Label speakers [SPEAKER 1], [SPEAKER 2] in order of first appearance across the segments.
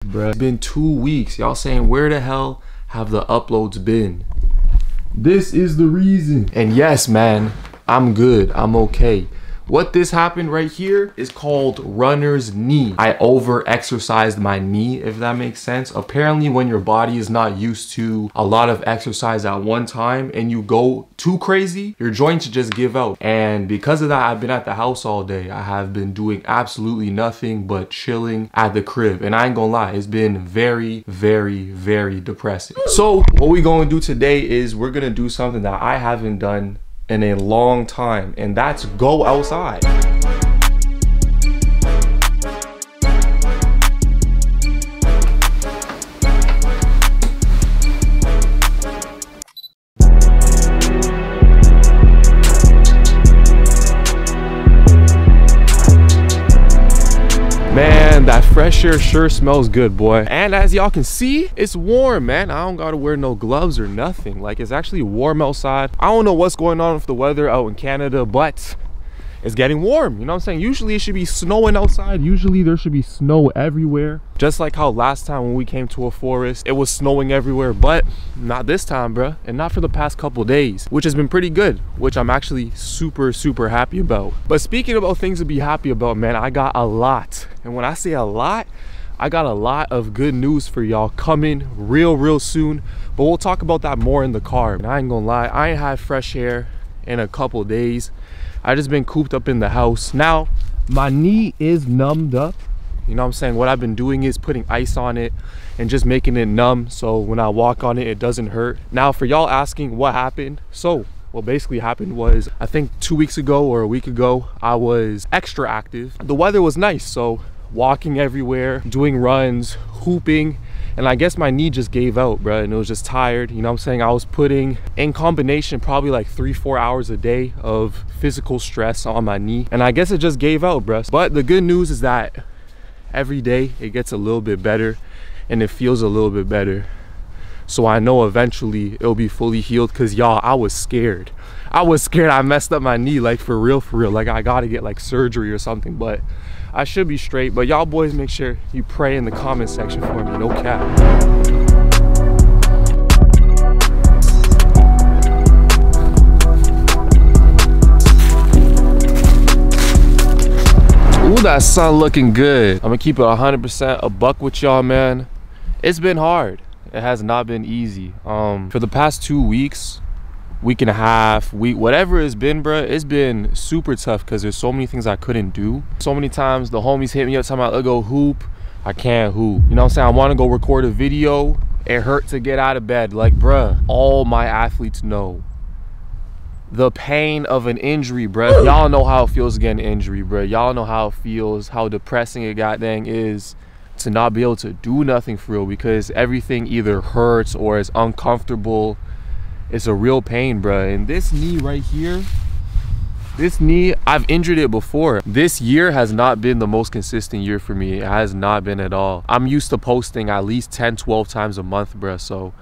[SPEAKER 1] bruh. It's been 2 weeks. Y'all saying, where the hell have the uploads been? This is the reason. And yes, man, I'm good. I'm okay. What this happened right here is called runner's knee. I over-exercised my knee, if that makes sense. Apparently, when your body is not used to a lot of exercise at one time and you go too crazy, your joints just give out. And because of that, I've been at the house all day. I have been doing absolutely nothing but chilling at the crib. And I ain't gonna lie, it's been very, very, very depressing. So what we gonna do today is we're gonna do something that I haven't done in a long time, and that's go outside. Man, that fresh air sure smells good, boy. And as y'all can see, it's warm, man. I don't gotta wear no gloves or nothing. Like, it's actually warm outside. I don't know what's going on with the weather out in Canada, but it's getting warm, you know what I'm saying? Usually it should be snowing outside. Usually there should be snow everywhere. Just like how last time when we came to a forest, it was snowing everywhere, but not this time, bruh. And not for the past couple days, which has been pretty good, which I'm actually super, super happy about. But speaking about things to be happy about, man, I got a lot. And when I say a lot, I got a lot of good news for y'all coming real soon. But we'll talk about that more in the car. And I ain't gonna lie, I ain't had fresh air in a couple days. I just been cooped up in the house. Now, my knee is numbed up. You know what I'm saying? What I've been doing is putting ice on it and just making it numb, so when I walk on it, it doesn't hurt. Now, for y'all asking what happened, so what basically happened was, I think 2 weeks ago or a week ago, I was extra active. The weather was nice, so walking everywhere, doing runs, hooping, and I guess my knee just gave out, bro, and it was just tired. You know what I'm saying? I was putting in combination probably like 3-4 hours a day of physical stress on my knee, and I guess it just gave out, bro. But the good news is that every day it gets a little bit better and it feels a little bit better. So I know eventually it'll be fully healed, because y'all, I was scared. I was scared I messed up my knee, like for real, like I gotta get like surgery or something, but I should be straight. But y'all boys, make sure you pray in the comment section for me, no cap. Ooh, that sun looking good. I'm gonna keep it 100% a buck with y'all, man. It's been hard. It has not been easy. For the past 2 weeks, week and a half, week, whatever it's been, bruh, it's been super tough because there's so many things I couldn't do. So many times the homies hit me up talking about, let's go hoop. I can't hoop. You know what I'm saying? I want to go record a video. It hurt to get out of bed. Like, bruh, all my athletes know the pain of an injury, bruh. Y'all know how it feels to get an injury, bruh. Y'all know how it feels, how depressing it goddamn is to not be able to do nothing for real, because everything either hurts or is uncomfortable. It's a real pain, bruh. And this knee right here, this knee, I've injured it before. This year has not been the most consistent year for me. It has not been at all. I'm used to posting at least 10-12 times a month, bruh. So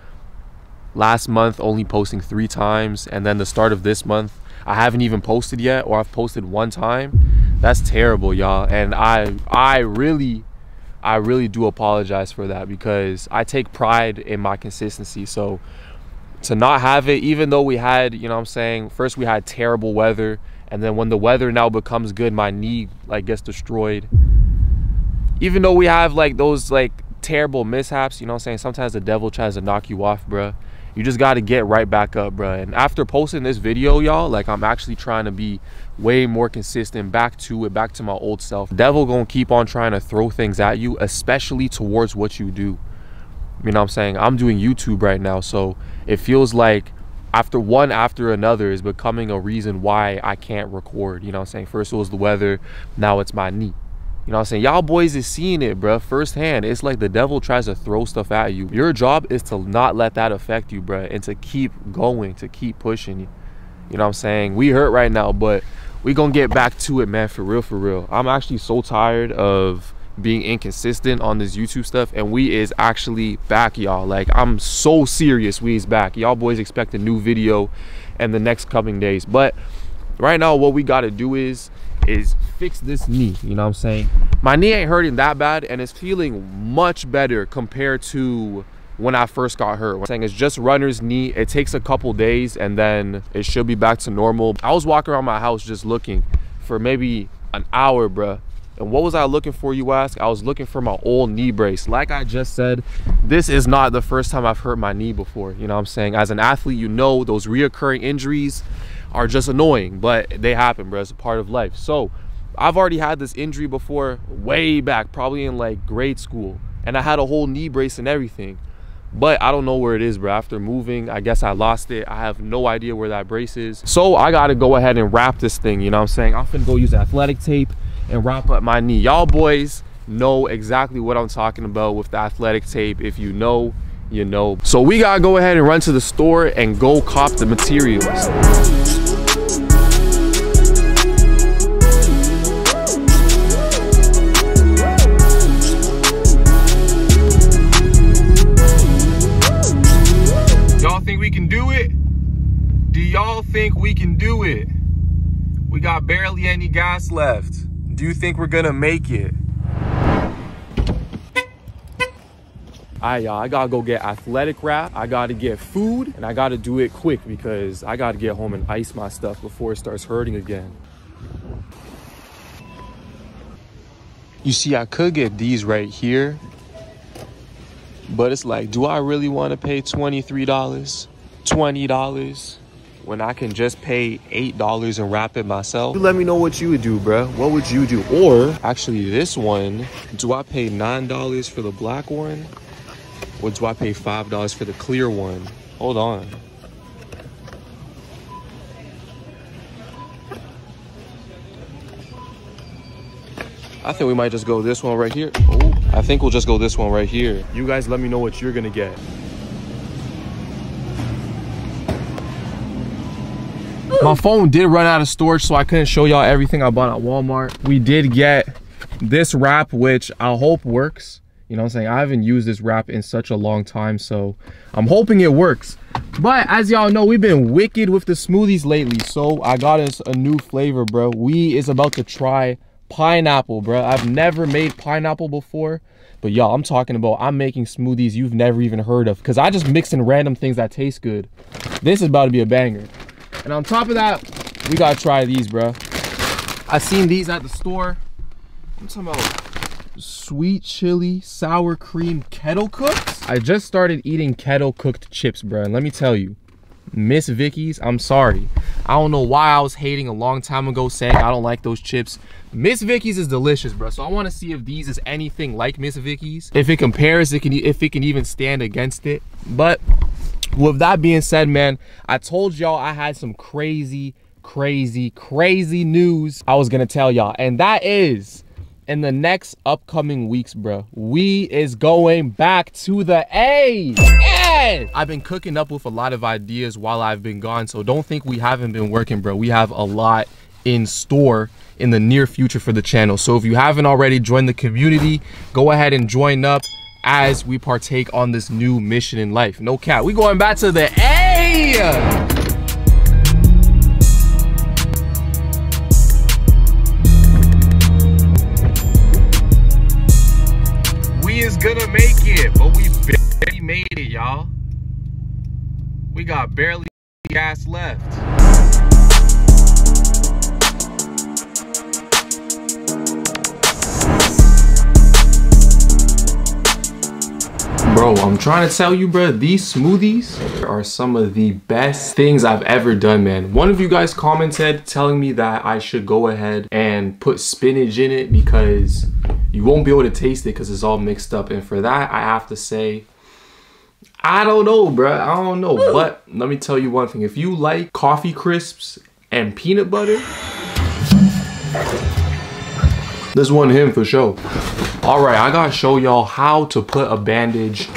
[SPEAKER 1] last month only posting 3 times, and then the start of this month I haven't even posted yet, or I've posted 1 time. That's terrible, y'all. And I really do apologize for that, because I take pride in my consistency. So to not have it, even though we had, you know what I'm saying, first we had terrible weather, and then when the weather now becomes good, my knee like gets destroyed. Even though we have like those like terrible mishaps, you know what I'm saying, sometimes the devil tries to knock you off, bruh. You just got to get right back up, bruh. And after posting this video, y'all, like, I'm actually trying to be way more consistent, back to my old self. Devil gonna keep on trying to throw things at you, especially towards what you do. You know what I'm saying? I'm doing YouTube right now, so it feels like one after another is becoming a reason why I can't record. You know what I'm saying? First it was the weather, now it's my knee. You know what I'm saying? Y'all boys is seeing it, bruh, firsthand. It's like the devil tries to throw stuff at you. Your job is to not let that affect you, bruh, and to keep going, to keep pushing you. You know what I'm saying? We hurt right now, but we gonna get back to it, man, for real, for real. I'm actually so tired of being inconsistent on this YouTube stuff, and we is actually back, y'all. Like, I'm so serious, we is back. Y'all boys expect a new video in the next coming days. But right now, what we gotta do is is fix this knee. You know what I'm saying? My knee ain't hurting that bad, and it's feeling much better compared to when I first got hurt. I'm saying it's just runner's knee. It takes a couple days and then it should be back to normal. I was walking around my house just looking for maybe an hour, bruh. And what was I looking for, you ask? I was looking for my old knee brace. Like I just said, this is not the first time I've hurt my knee before. You know what I'm saying? As an athlete, you know those reoccurring injuries are just annoying, but they happen, bro. It's a part of life. So I've already had this injury before, way back, probably in like grade school. And I had a whole knee brace and everything. But I don't know where it is, bro. After moving, I guess I lost it. I have no idea where that brace is. So I gotta go ahead and wrap this thing, you know what I'm saying? I'm finna go use athletic tape and wrap up my knee. Y'all boys know exactly what I'm talking about with the athletic tape. If you know, you know. So we gotta go ahead and run to the store and go cop the materials. Think we can do it? We got barely any gas left. Do you think we're gonna make it? Alright, y'all, I gotta go get athletic wrap, I gotta get food, and I gotta do it quick because I gotta get home and ice my stuff before it starts hurting again. You see, I could get these right here, but it's like, do I really want to pay $23, $20? When I can just pay $8 and wrap it myself? You let me know what you would do, bro. What would you do? Or actually this one, do I pay $9 for the black one? Or do I pay $5 for the clear one? Hold on. I think we might just go this one right here. Oh, I think we'll just go this one right here. You guys let me know what you're gonna get. My phone did run out of storage, so I couldn't show y'all everything I bought at Walmart. We did get this wrap, which I hope works. You know what I'm saying? I haven't used this wrap in such a long time, so I'm hoping it works. But as y'all know, we've been wicked with the smoothies lately, so I got us a new flavor, bro. We is about to try pineapple, bro. I've never made pineapple before, but y'all, I'm talking about I'm making smoothies you've never even heard of, because I just mix in random things that taste good. This is about to be a banger. And on top of that, we gotta try these, bro. I seen these at the store. I'm talking about sweet chili sour cream kettle cooked. I just started eating kettle cooked chips, bro, and let me tell you, Miss Vicky's, I'm sorry. I don't know why I was hating a long time ago saying I don't like those chips. Miss Vicky's is delicious, bro. So I want to see if these is anything like Miss Vicky's. If it compares, if it can even stand against it. But with that being said, man, I told y'all I had some crazy news I was gonna tell y'all, and that is in the next upcoming weeks, bro, we is going back to the A. Yeah! I've been cooking up with a lot of ideas while I've been gone, so don't think we haven't been working, bro. We have a lot in store in the near future for the channel. So if you haven't already joined the community, go ahead and join up as we partake on this new mission in life. No cap, we going back to the A. Is gonna make it, but we barely made it, y'all. We got barely gas left. Bro, I'm trying to tell you, bro, these smoothies are some of the best things I've ever done, man. One of you guys commented telling me that I should go ahead and put spinach in it because you won't be able to taste it because it's all mixed up. And for that, I have to say, I don't know, bro. I don't know. But let me tell you one thing. If you like coffee crisps and peanut butter, this one him for sure. All right, I gotta show y'all how to put a bandage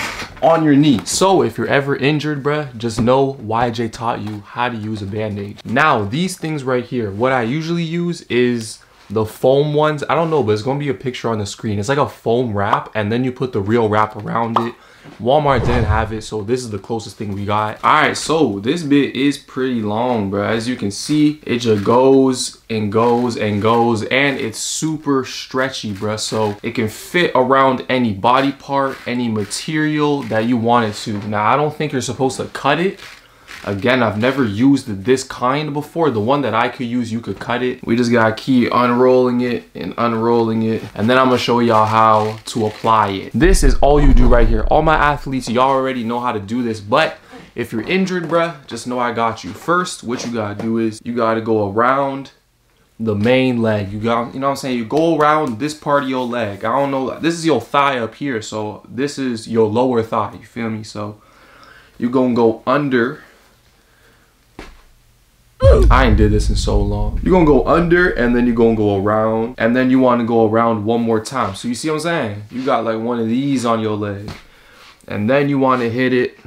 [SPEAKER 1] on your knee. So if you're ever injured, bruh, just know YJ taught you how to use a band-aid. Now, these things right here, what I usually use is the foam ones. I don't know, but it's gonna be a picture on the screen. It's like a foam wrap, and then you put the real wrap around it. Walmart didn't have it, so this is the closest thing we got. All right, so this bit is pretty long, bro. As you can see, it just goes and goes and goes, and it's super stretchy, bro. So it can fit around any body part, any material that you want it to. Now, I don't think you're supposed to cut it. Again, I've never used this kind before. The one that I could use, you could cut it. We just gotta keep unrolling it and unrolling it. And then I'm gonna show y'all how to apply it. This is all you do right here. All my athletes, y'all already know how to do this, but if you're injured, bruh, just know I got you. First, what you gotta do is you gotta go around the main leg. You got, you know what I'm saying? You go around this part of your leg. I don't know, this is your thigh up here, so this is your lower thigh, you feel me? So you're gonna go under. I ain't did this in so long. You're gonna go under, and then you're gonna go around, and then you wanna go around one more time. So you see what I'm saying? You got like one of these on your leg. And then you wanna hit it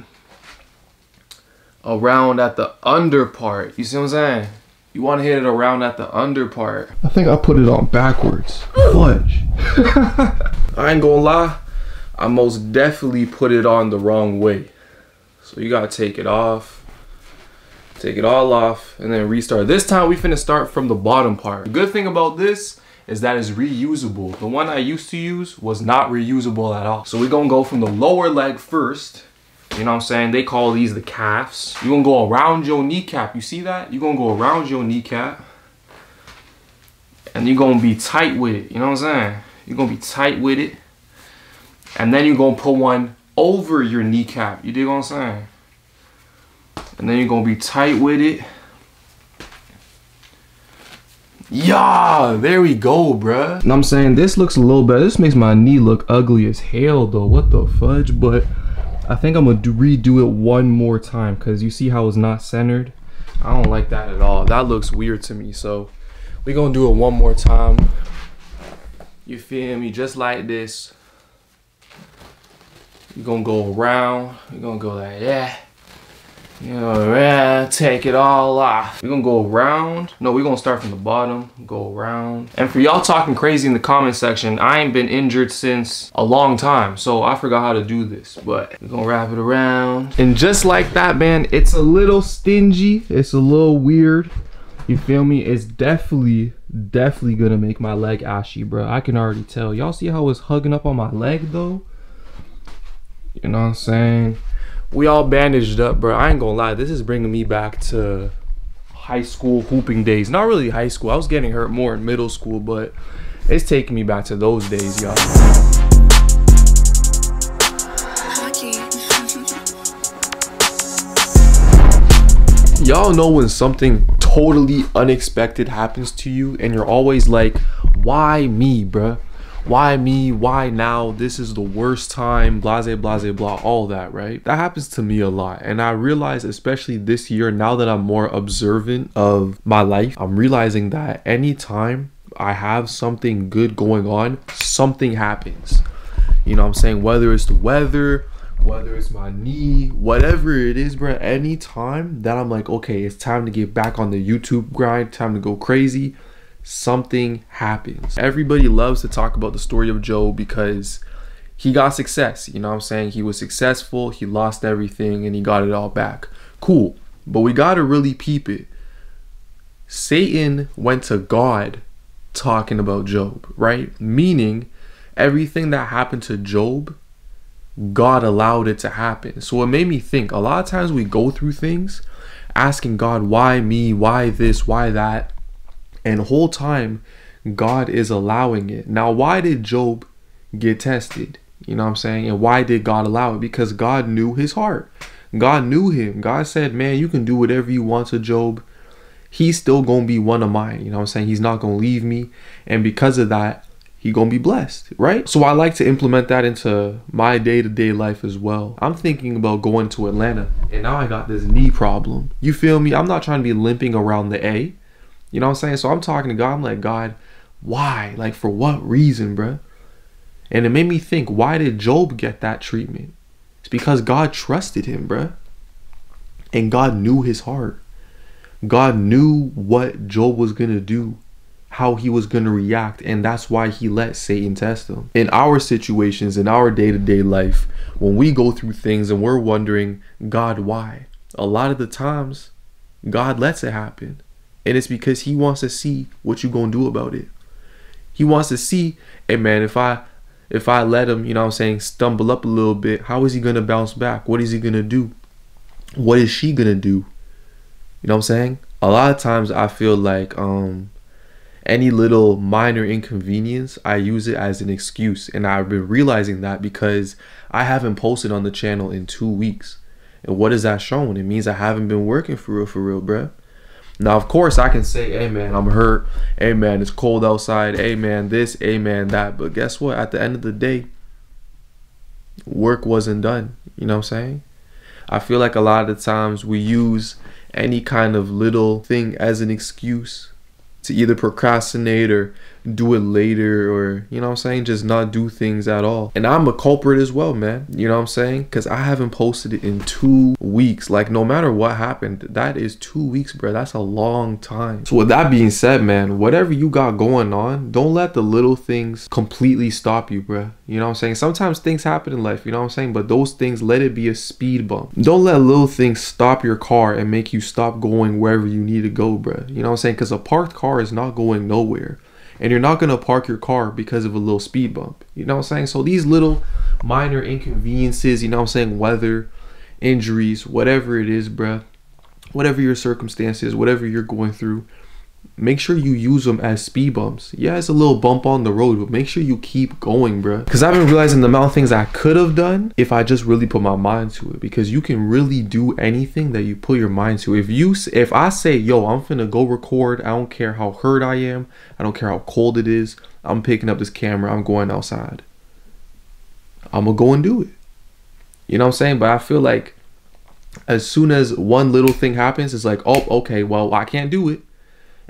[SPEAKER 1] around at the under part. You see what I'm saying? You wanna hit it around at the under part. I think I put it on backwards. Fudge. I ain't gonna lie, I most definitely put it on the wrong way. So you gotta take it off. Take it all off and then restart. This time we finna start from the bottom part. The good thing about this is that it's reusable. The one I used to use was not reusable at all. So we're gonna go from the lower leg first. You know what I'm saying? They call these the calves. You're gonna go around your kneecap. You see that? You're gonna go around your kneecap. And you're gonna be tight with it. You know what I'm saying? You're gonna be tight with it. And then you're gonna put one over your kneecap. You dig what I'm saying? And then you're gonna be tight with it. Yeah, there we go, bruh. And I'm saying this looks a little better. This makes my knee look ugly as hell though. What the fudge? But I think I'm gonna redo it one more time, because you see how it's not centered? I don't like that at all. That looks weird to me. So we're gonna do it one more time. You feel me? Just like this. You're gonna go around. You're gonna go like that. You know, take it all off. We're gonna go around. No, we're gonna start from the bottom, go around. And for y'all talking crazy in the comment section, I ain't been injured since a long time, so I forgot how to do this, but we're gonna wrap it around. And just like that, man, it's a little stingy. It's a little weird. You feel me? It's definitely gonna make my leg ashy, bro. I can already tell. Y'all see how it's hugging up on my leg though? You know what I'm saying? We all bandaged up, bro. I ain't gonna lie, this is bringing me back to high school hooping days. Not really high school, I was getting hurt more in middle school, but it's taking me back to those days, y'all. Y'all know when something totally unexpected happens to you and you're always like, why me, bruh? Why me? Why now? This is the worst time, blase, blase, blah, all that, right? That happens to me a lot. And I realize, especially this year, now that I'm more observant of my life, I'm realizing that anytime I have something good going on, something happens. You know what I'm saying? Whether it's the weather, whether it's my knee, whatever it is, bro, anytime that I'm like, okay, it's time to get back on the YouTube grind, time to go crazy, something happens. Everybody loves to talk about the story of Job because he got success. You know what I'm saying? He was successful, he lost everything, and he got it all back. Cool. But we got to really peep it. Satan went to God talking about Job, right? Meaning everything that happened to Job, God allowed it to happen. So it made me think, a lot of times we go through things asking God, why me? Why this? Why that? And the whole time, God is allowing it. Now, why did Job get tested? You know what I'm saying? And why did God allow it? Because God knew his heart. God knew him. God said, man, you can do whatever you want to Job. He's still going to be one of mine. You know what I'm saying? He's not going to leave me. And because of that, he's going to be blessed, right? So I like to implement that into my day-to-day life as well. I'm thinking about going to Atlanta, and now I got this knee problem. You feel me? I'm not trying to be limping around the A. You know what I'm saying? So I'm talking to God. I'm like, God, why? Like, for what reason, bruh? And it made me think, why did Job get that treatment? It's because God trusted him, bruh. And God knew his heart. God knew what Job was going to do, how he was going to react, and that's why he let Satan test him. In our situations, in our day-to-day life, when we go through things and we're wondering, God, why? A lot of the times, God lets it happen. And it's because he wants to see what you're going to do about it. He wants to see, hey man, if I let him, you know what I'm saying, stumble up a little bit, how is he going to bounce back? What is he going to do? What is she going to do? You know what I'm saying? A lot of times I feel like any little minor inconvenience, I use it as an excuse. And I've been realizing that because I haven't posted on the channel in 2 weeks. And what is that showing? It means I haven't been working for real, bruh. Now, of course, I can say, hey, man, I'm hurt. Hey, man, it's cold outside. Hey, man, this. Hey, man, that. But guess what? At the end of the day, work wasn't done. You know what I'm saying? I feel like a lot of the times we use any kind of little thing as an excuse to either procrastinate or do it later, or, you know what I'm saying, just not do things at all. And I'm a culprit as well, man. You know what I'm saying? Because I haven't posted it in 2 weeks. Like, no matter what happened, that is 2 weeks, bro. That's a long time. So with that being said, man, whatever you got going on, don't let the little things completely stop you, bro. You know what I'm saying? Sometimes things happen in life, you know what I'm saying? But those things, let it be a speed bump. Don't let little things stop your car and make you stop going wherever you need to go, bro. You know what I'm saying? Because a parked car is not going nowhere. And you're not going to park your car because of a little speed bump. You know what I'm saying? So these little minor inconveniences, you know what I'm saying, weather, injuries, whatever it is, bruh, whatever your circumstances, whatever you're going through, make sure you use them as speed bumps. Yeah, it's a little bump on the road, but make sure you keep going, bruh. Because I've been realizing the amount of things I could have done if I just really put my mind to it. Because you can really do anything that you put your mind to. If I say, yo, I'm finna go record, I don't care how hurt I am, I don't care how cold it is, I'm picking up this camera, I'm going outside, I'm gonna go and do it. You know what I'm saying? But I feel like as soon as one little thing happens, it's like, oh, okay, well, I can't do it.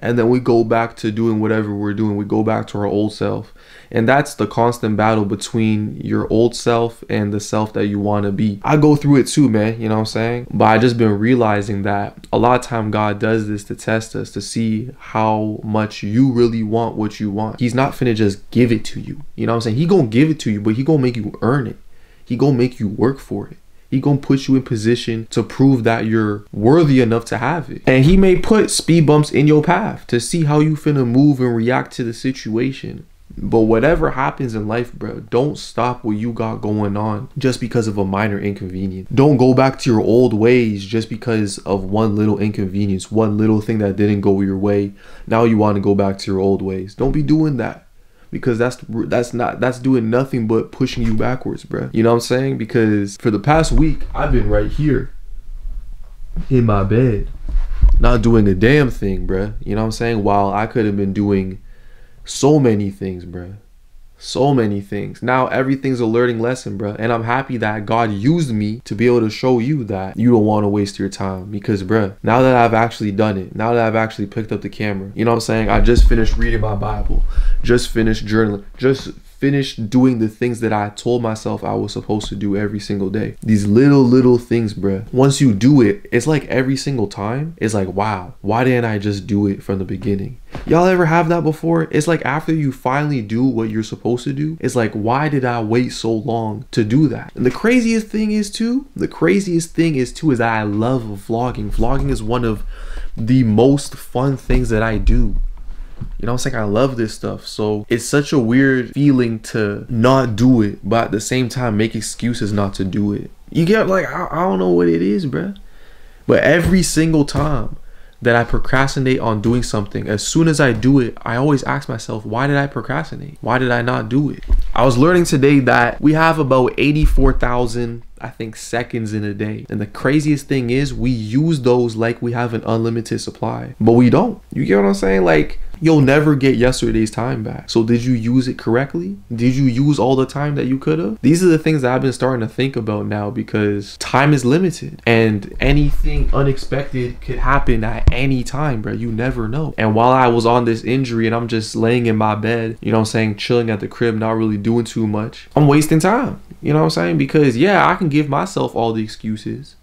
[SPEAKER 1] And then we go back to doing whatever we're doing. We go back to our old self. And that's the constant battle between your old self and the self that you want to be. I go through it too, man. You know what I'm saying? But I just been realizing that a lot of time God does this to test us, to see how much you really want what you want. He's not finna just give it to you. You know what I'm saying? He gonna give it to you, but he gonna make you earn it. He gonna make you work for it. He gonna put you in position to prove that you're worthy enough to have it. And he may put speed bumps in your path to see how you finna move and react to the situation. But whatever happens in life, bro, don't stop what you got going on just because of a minor inconvenience. Don't go back to your old ways just because of one little inconvenience, one little thing that didn't go your way. Now you want to go back to your old ways. Don't be doing that. Because that's doing nothing but pushing you backwards, bro. You know what I'm saying? Because for the past week, I've been right here in my bed, not doing a damn thing, bro. You know what I'm saying? While I could have been doing so many things, bro. So many things. Now everything's a learning lesson, bro. And I'm happy that God used me to be able to show you that you don't want to waste your time. Because, bro, now that I've actually done it, now that I've actually picked up the camera, you know what I'm saying? I just finished reading my Bible, just finished journaling, just finished doing the things that I told myself I was supposed to do every single day. These little things, bro. Once you do it, it's like every single time, it's like, wow, why didn't I just do it from the beginning? Y'all ever have that before? It's like after you finally do what you're supposed to do, it's like, why did I wait so long to do that? And the craziest thing is that I love vlogging. Vlogging is one of the most fun things that I do. You know what I'm saying? I love this stuff. So it's such a weird feeling to not do it, but at the same time make excuses not to do it. You get, like, I don't know what it is, bruh. But every single time that I procrastinate on doing something, as soon as I do it, I always ask myself, why did I procrastinate? Why did I not do it? I was learning today that we have about 84,000, I think, seconds in a day. And the craziest thing is we use those like we have an unlimited supply, but we don't. You get what I'm saying? Like, you'll never get yesterday's time back. So did you use it correctly? Did you use all the time that you could have? These are the things that I've been starting to think about now, because time is limited and anything unexpected could happen at any time, bro. You never know. And while I was on this injury and I'm just laying in my bed, you know what I'm saying, chilling at the crib, not really doing too much, I'm wasting time. You know what I'm saying? Because yeah, I can give myself all the excuses,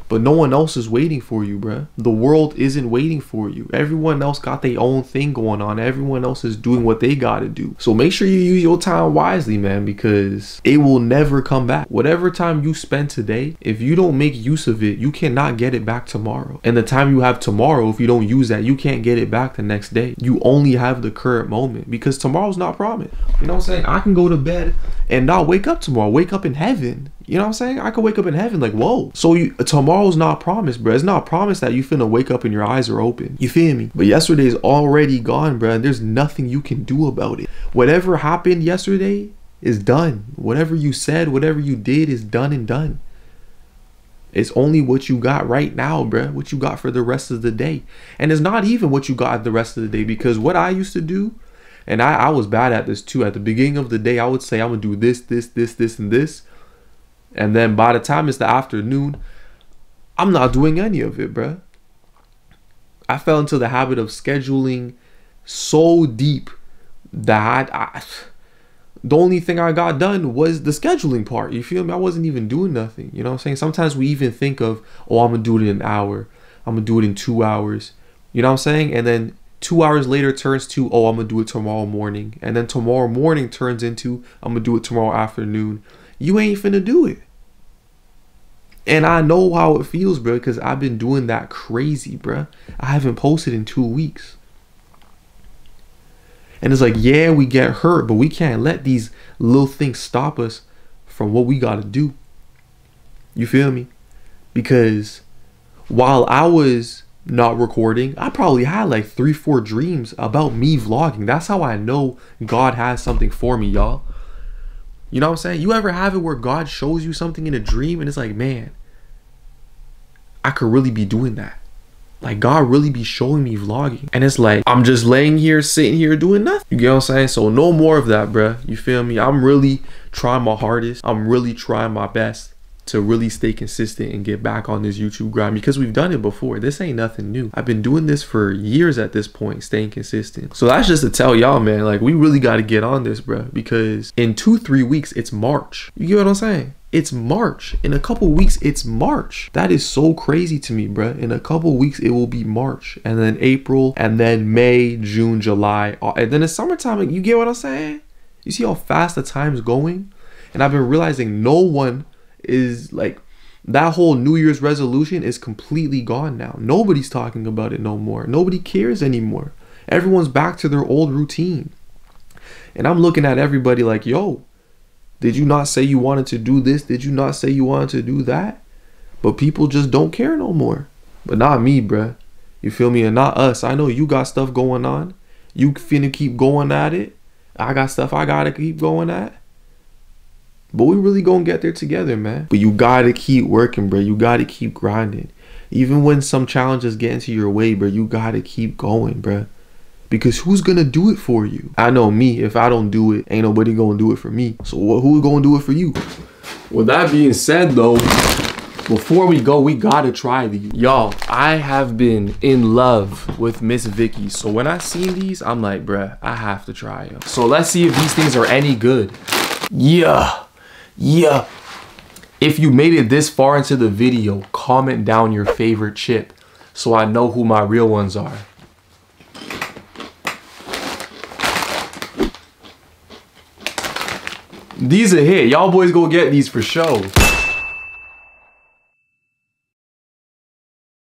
[SPEAKER 1] But no one else is waiting for you, bruh. The world isn't waiting for you. Everyone else got their own thing going on. Everyone else is doing what they gotta do. So make sure you use your time wisely, man, because it will never come back. Whatever time you spend today, if you don't make use of it, you cannot get it back tomorrow. And the time you have tomorrow, if you don't use that, you can't get it back the next day. You only have the current moment, because tomorrow's not promised. You know what I'm saying? I can go to bed and not wake up tomorrow, wake up in heaven. You know what I'm saying? I could wake up in heaven like, whoa. So tomorrow's not promised, bro. It's not promised that you finna wake up and your eyes are open. You feel me? But yesterday's already gone, bro. And there's nothing you can do about it. Whatever happened yesterday is done. Whatever you said, whatever you did is done and done. It's only what you got right now, bro. What you got for the rest of the day. And it's not even what you got the rest of the day, because what I used to do, and I was bad at this too. At the beginning of the day, I would say I'm gonna do this, this, this, this, and this. And then by the time it's the afternoon, I'm not doing any of it, bruh. I fell into the habit of scheduling so deep that the only thing I got done was the scheduling part. You feel me? I wasn't even doing nothing. You know what I'm saying? Sometimes we even think of, oh, I'm going to do it in an hour. I'm going to do it in 2 hours. You know what I'm saying? And then 2 hours later turns to, oh, I'm going to do it tomorrow morning. And then tomorrow morning turns into, I'm going to do it tomorrow afternoon. You ain't finna do it. And I know how it feels, bro, because I've been doing that crazy, bro. I haven't posted in 2 weeks. And it's like, yeah, we get hurt, but we can't let these little things stop us from what we got to do. You feel me? Because while I was not recording, I probably had like 3-4 dreams about me vlogging. That's how I know God has something for me, y'all. You know what I'm saying? You ever have it where God shows you something in a dream and it's like, man, I could really be doing that. Like, God really be showing me vlogging. And it's like, I'm just laying here, sitting here doing nothing. You get what I'm saying? So no more of that, bruh. You feel me? I'm really trying my hardest. I'm really trying my best to really stay consistent and get back on this YouTube grind, because we've done it before. This ain't nothing new. I've been doing this for years at this point, staying consistent. So that's just to tell y'all, man, like, we really got to get on this, bro, because in 2-3 weeks, it's March. You get what I'm saying? It's March. In a couple weeks, it's March. That is so crazy to me, bro. In a couple weeks, it will be March, and then April, and then May, June, July, and then it's summertime. You get what I'm saying? You see how fast the time's going? And I've been realizing no one is like, that whole New Year's resolution is completely gone now. Nobody's talking about it no more. Nobody cares anymore. Everyone's back to their old routine. And I'm looking at everybody like, yo, did you not say you wanted to do this? Did you not say you wanted to do that? But people just don't care no more. But not me, bruh. You feel me? And not us. I know you got stuff going on. You finna keep going at it. I got stuff I gotta keep going at. But we really gonna get there together, man. But you gotta keep working, bro. You gotta keep grinding. Even when some challenges get into your way, bro, you gotta keep going, bro. Because who's gonna do it for you? I know me. If I don't do it, ain't nobody gonna do it for me. So who's gonna do it for you? With that being said, though, before we go, we gotta try these. Y'all, I have been in love with Miss Vicky. So when I seen these, I'm like, bruh, I have to try them. So let's see if these things are any good. Yeah. If you made it this far into the video, comment down your favorite chip so I know who my real ones are. These a hit. Y'all boys go get these for sure.